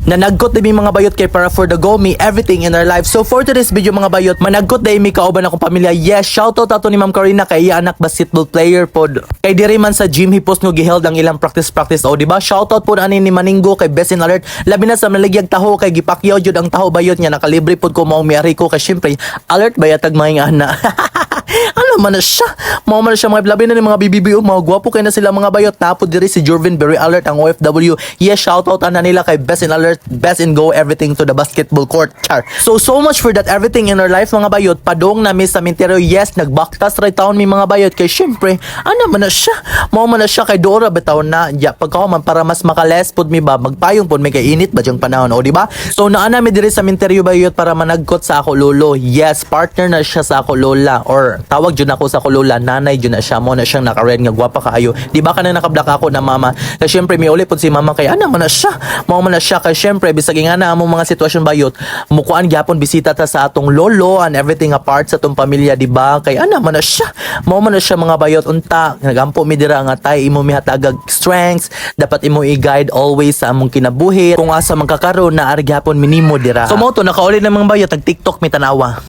Nanagkot na mi mga bayot kay para for the go me everything in our life. So for today's video mga bayot, managkot na mi kauban akong pamilya. Yes, shoutout ato ni Ma'am Karina kay iya anak basketball player pod. Kay diri man sa gym hipos no giheld ang ilang practice. O di ba? Shoutout po ani ni Maninggo kay Best in Alert. Labi na sa malagyag taho kay gipakyaw jud ang taho bayot niya nakalibre pod ko mao miari ko kay syempre alert bayatag mga ana. Ano man na siya? Mao man na siya mga labi na ni mga BBBO, mga gwapo kay na sila mga bayot. Tapos diri si Jorvin very alert ang OFW. Yes, shoutout ana nila kay Best in Alert, Best in Go everything to the basketball court. Char. So much for that everything in our life mga bayot. Padong na mi sa minteryo. Yes, nagbaktas right town mi mga bayot kay syempre ano man na siya? Mao man na siya kay Dora bitaw na. Ya pagkahuman para mas makales pod mi ba magpayong pod may kay init ba jang panahon o di ba? So naa na mi diri sa minteryo bayot para managkot sa ako lolo. Yes, partner na siya sa ako lola or tawag jud ako sa ako lola, nanay jud na siya mo na siyang naka-red nga gwapa kaayo. Di ba kanang nakablock ako na mama? Kay syempre mi uli pod si mama kay ana man na siya. Mao man na siya kay syempre bisag nga na among mga sitwasyon bayot. Mukuan gyapon bisita ta sa atong lolo and everything apart sa atong pamilya di ba? Kay ana man na siya. Mao man na siya mga bayot unta. Nagampo mi dira nga tay imo mihatagag strengths, dapat imo i-guide always sa among kinabuhi. Kung asa magkakaroon na ari gyapon minimo dira. So mo to nakauli na mga bayot tag TikTok mi tanawa.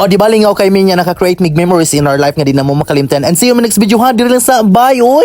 O di ba lingaw kay minya naka-create mig memories in our life nga di na mo makalimtan. And see you in my next video ha. Diri lang sa bye oy.